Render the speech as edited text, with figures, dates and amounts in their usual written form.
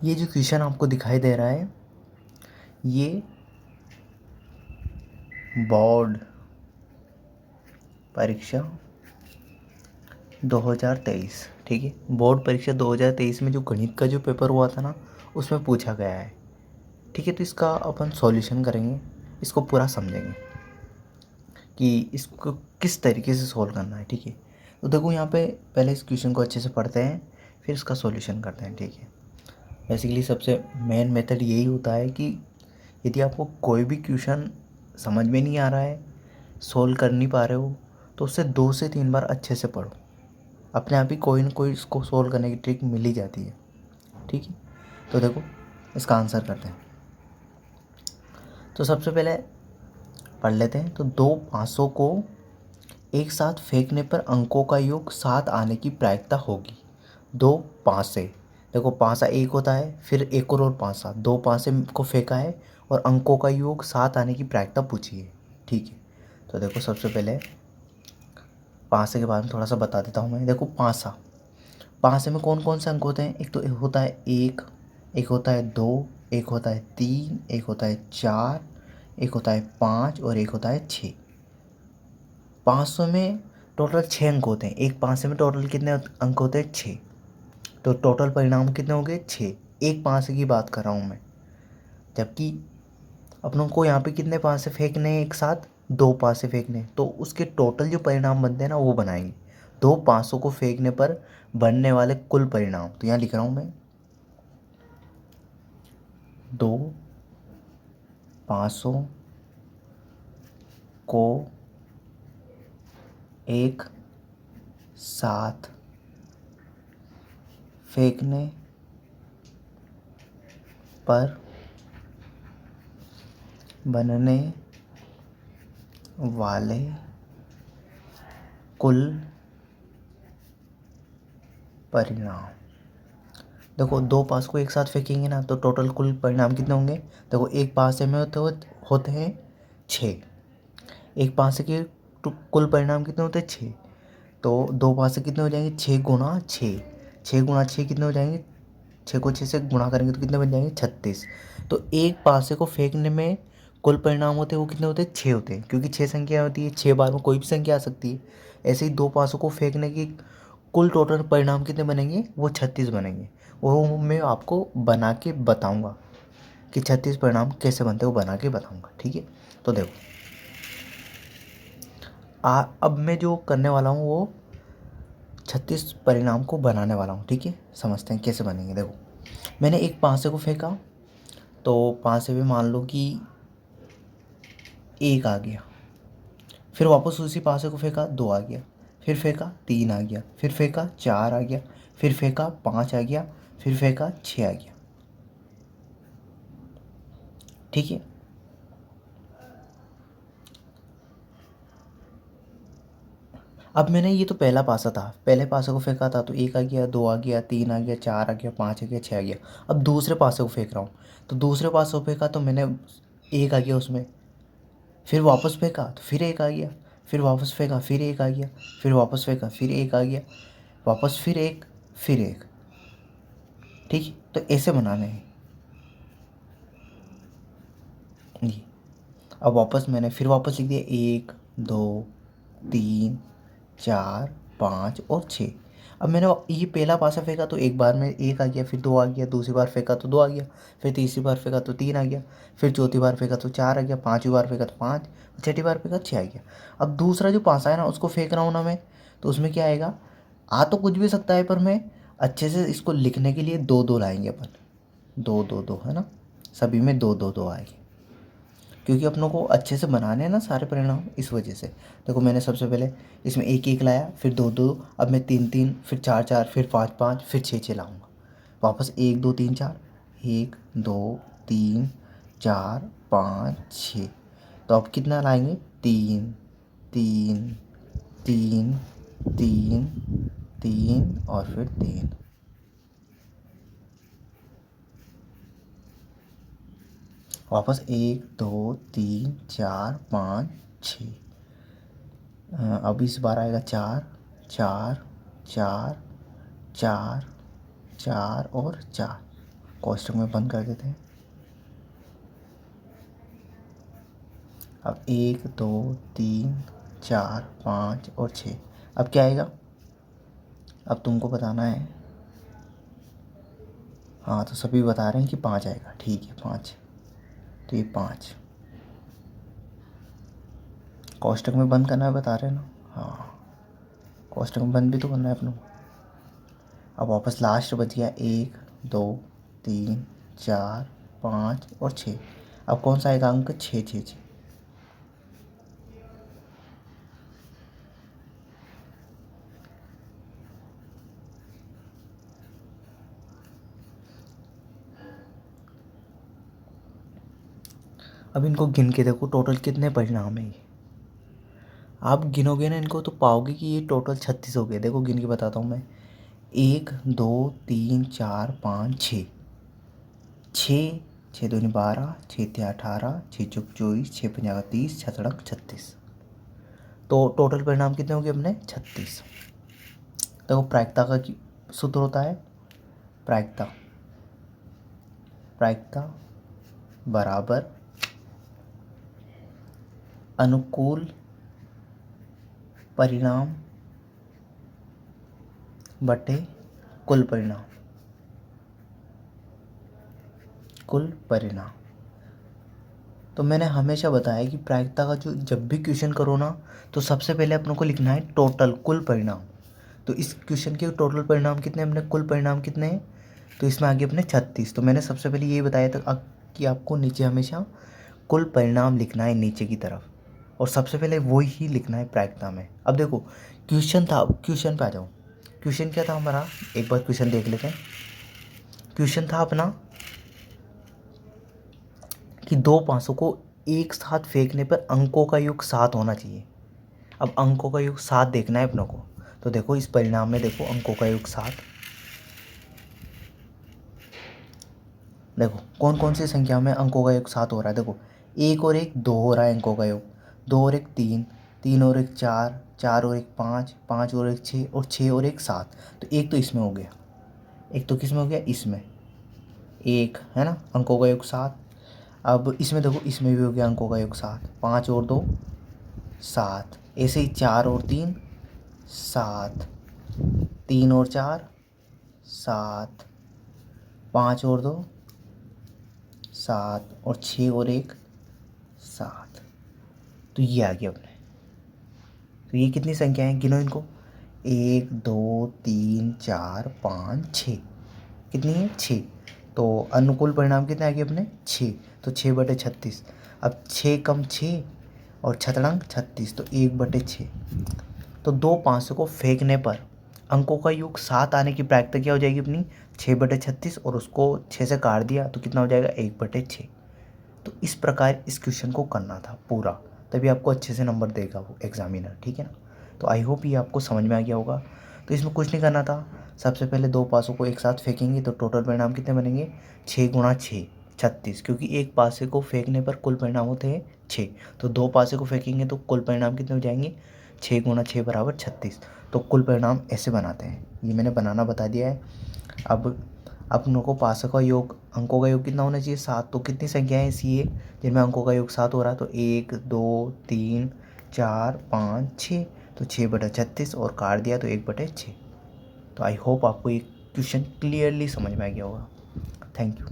ये जो क्वेश्चन आपको दिखाई दे रहा है ये बोर्ड परीक्षा 2023, ठीक है। बोर्ड परीक्षा 2023 में जो गणित का जो पेपर हुआ था ना, उसमें पूछा गया है, ठीक है। तो इसका अपन सॉल्यूशन करेंगे, इसको पूरा समझेंगे कि इसको किस तरीके से सॉल्व करना है, ठीक है। तो देखो यहाँ पे पहले इस क्वेश्चन को अच्छे से पढ़ते हैं, फिर इसका सॉल्यूशन करते हैं, ठीक है। बेसिकली सबसे मेन मेथड यही होता है कि यदि आपको कोई भी क्वेश्चन समझ में नहीं आ रहा है, सोल्व कर नहीं पा रहे हो, तो उससे 2 से 3 बार अच्छे से पढ़ो, अपने आप ही कोई ना कोई इसको सोल्व करने की ट्रिक मिल ही जाती है, ठीक है। तो देखो इसका आंसर करते हैं। तो सबसे पहले पढ़ लेते हैं। तो 2 500 को एक साथ फेंकने पर अंकों का योग 7 आने की प्रायिकता होगी। 2 5 देखो 5 एक होता है, फिर एक और 5 2 5 को फेंका है और अंकों का योग 7 आने की प्रायिकता पूछी है, ठीक है। तो देखो सबसे पहले 5 के बारे में थोड़ा सा बता देता हूँ मैं। देखो 5 में कौन कौन से अंक होते हैं? एक तो होता है 1, एक होता है 2, एक होता है 3, एक होता है 4, एक होता है 5 और एक होता है 6। 500 में टोटल 6 अंक होते हैं। एक 500 में टोटल कितने अंक होते हैं? 6। तो टोटल परिणाम कितने हो गए? 6। एक 500 की बात कर रहा हूँ मैं, जबकि अपनों को यहाँ पे कितने 500 फेंकने हैं एक साथ? 2 500 फेंकने हैं। तो उसके टोटल जो परिणाम बनते हैं ना, वो बनाएंगे 2 500 को फेंकने पर बनने वाले कुल परिणाम। तो यहाँ लिख रहा हूँ मैं 2 500 को एक साथ फेंकने पर बनने वाले कुल परिणाम। देखो 2 500 को एक साथ फेंकेंगे ना, तो टोटल कुल परिणाम कितने होंगे? देखो एक 500 में होते हैं 6। एक 500 के कुल परिणाम कितने होते हैं? 6। तो 2 500 कितने हो जाएंगे? 6 गुणा 6। 6 गुणा 6 कितने हो जाएंगे? 6 को 6 से गुणा करेंगे तो कितने बन जाएंगे? 36। तो एक 500 को फेंकने में कुल परिणाम होते हैं वो कितने होते हैं? 6 होते हैं, क्योंकि 6 संख्या होती है, 6 बार में कोई भी संख्या आ सकती है। ऐसे ही 2 500 को फेंकने की कुल टोटल परिणाम कितने बनेंगे? वो 36 बनेंगे। वो मैं आपको बना के बताऊंगा कि 36 परिणाम कैसे बनते हैं, वो बना के बताऊंगा, ठीक है। तो देखो अब मैं जो करने वाला हूँ वो 36 परिणाम को बनाने वाला हूँ, ठीक है। समझते हैं कैसे बनेंगे। देखो मैंने एक 500 को फेंका, तो 500 में मान लो कि 1 आ गया, फिर वापस उसी 500 को फेंका, 2 आ गया, फिर फेंका 3 आ गया, फिर फेंका 4 आ गया, फिर फेंका 5 आ गया, फिर फेंका 6 आ गया, ठीक है। अब मैंने ये तो पहला पासा था, पहले पासे को फेंका था तो 1 आ गया, 2 आ गया, 3 आ गया, 4 आ गया, 5 आ गया, 6 आ गया। अब दूसरे पासे को फेंक रहा हूँ, तो दूसरे पासे को फेंका तो मैंने 1 आ गया उसमें, फिर वापस फेंका तो फिर 1 आ गया, फिर वापस फेंका फिर 1 आ गया, फिर वापस फेंका फिर 1 आ गया, वापस फिर 1, फिर 1, ठीक है। तो ऐसे बनाने हैं ये। अब वापस मैंने फिर वापस लिख दिया 1 2 3 4 5 और 6। अब मैंने ये पहला पासा फेंका तो एक बार में 1 आ गया, फिर 2 आ गया, दूसरी बार फेंका तो 2 आ गया, फिर तीसरी बार फेंका तो 3 आ गया, फिर चौथी बार फेंका तो 4 आ गया, पाँचवीं बार फेंका तो 5, छठी बार फेंका 6 आ गया। अब दूसरा जो पासा है ना, उसको फेंक रहा हूँ ना मैं, तो उसमें क्या आएगा? आ तो कुछ भी सकता है, पर मैं अच्छे से इसको लिखने के लिए 2 2 लाएंगे अपन, 2 2 2, है ना। सभी में 2 2 2 आएंगे, क्योंकि अपनों को अच्छे से बनाने हैं ना सारे परिणाम, इस वजह से। देखो मैंने सबसे पहले इसमें 1 1 लाया, फिर 2 2, अब मैं 3 3, फिर 4 4, फिर 5 5, फिर 6 6 लाऊंगा। वापस 1 2 3 4, 1 2 3 4 5 6। तो अब कितना लाएंगे? 3 3 3 3 3 और फिर 3। वापस 1 2 3 4 5 6। अब इस बार आएगा 4 4 4 4 4 और 4। कोष्टक में बंद कर देते हैं। अब 1 2 3 4 5 और 6, अब क्या आएगा? अब तुमको बताना है। हाँ तो सभी बता रहे हैं कि 5 आएगा, ठीक है 5, तो ये 5 कोष्टक में बंद करना है बता रहे हैं ना। हाँ कोष्टक में बंद भी तो करना है अपनों। अब वापस लास्ट बच गया 1 2 3 4 5 और 6। अब कौन सा आएगा अंक? 6 6 6। अब इनको गिन के देखो टोटल कितने परिणाम है ये। आप गिनोगे ना इनको तो पाओगे कि ये टोटल 36 हो गए। देखो गिन के बताता हूँ मैं। 1 2 3 4 5 6, 6 6 दूनी 12, 6 3 18, 6 चौक 24, 6 पंजा 30, 6 सड़क 36। तो टोटल परिणाम कितने हो गए अपने? 36। देखो प्रायिकता का सूत्र होता है प्रायिकता, प्रायिकता बराबर अनुकूल परिणाम बटे कुल परिणाम, कुल परिणाम। तो मैंने हमेशा बताया कि प्रायिकता का जो जब भी क्वेश्चन करो ना तो सबसे पहले अपनों को लिखना है टोटल कुल परिणाम। तो इस क्वेश्चन के टोटल परिणाम कितने हैं अपने? कुल परिणाम कितने हैं? तो इसमें आगे अपने 36। तो मैंने सबसे पहले यही बताया था कि आपको नीचे हमेशा कुल परिणाम लिखना है नीचे की तरफ, और सबसे पहले वो ही लिखना है प्रायिकता में। अब देखो क्वेश्चन था, क्वेश्चन पे आ जाओ। क्वेश्चन क्या था हमारा? एक बार क्वेश्चन देख लेते हैं। क्वेश्चन था अपना कि 2 पासों को एक साथ फेंकने पर अंकों का योग 7 होना चाहिए। अब अंकों का योग 7 देखना है अपनों को। तो देखो इस परिणाम में देखो अंकों का योग 7। देखो कौन कौन सी संख्या में अंकों का योग 7 हो रहा है। देखो 1 और 1 2 हो रहा है अंकों का योग, 2 और 1 3, 3 और 1 4, 4 और 1 5, 5 और 1 6 और 6 और 1 7। तो एक तो इसमें हो गया, एक तो किसमें हो गया? इसमें एक है ना अंकों का योग 7। अब इसमें देखो इसमें भी हो गया अंकों का योग 7, 5 और 2 7, ऐसे ही 4 और 3 7, 3 और 4 7, 5 और 2 7 और 6 और 1 7। तो ये आ गया अपने। तो ये कितनी संख्या है? गिनो इनको। 1 2 3 4 5 6। कितनी है? 6। तो अनुकूल परिणाम कितने आ गए अपने? 6। तो 6/36। अब 6 कम 6 और छतड़ंक 36, तो 1/6। तो 2 पाँचों को फेंकने पर अंकों का योग 7 आने की प्रायिकता क्या हो जाएगी अपनी? 6/36, और उसको 6 से काट दिया तो कितना हो जाएगा? 1/6। तो इस प्रकार इस क्वेश्चन को करना था पूरा, तभी आपको अच्छे से नंबर देगा वो एग्जामिनर, ठीक है ना। तो आई होप ये आपको समझ में आ गया होगा। तो इसमें कुछ नहीं करना था, सबसे पहले 2 पासों को एक साथ फेंकेंगे तो टोटल परिणाम कितने बनेंगे? 6 × 6 36, क्योंकि एक पासे को फेंकने पर कुल परिणाम होते हैं 6। तो 2 पासे को फेंकेंगे तो कुल परिणाम कितने हो जाएंगे? 6 × 6 = 36। तो कुल परिणाम ऐसे बनाते हैं, ये मैंने बनाना बता दिया है। अब अपनों को पासों का योग, अंकों का योग कितना होना चाहिए? 7। तो कितनी संख्याएं ऐसी है जिनमें अंकों का योग 7 हो रहा है? तो 1 2 3 4 5 6। तो 6/36 और काट दिया तो 1/6। तो आई होप आपको ये क्वेश्चन क्लियरली समझ में आ गया होगा। Thank you.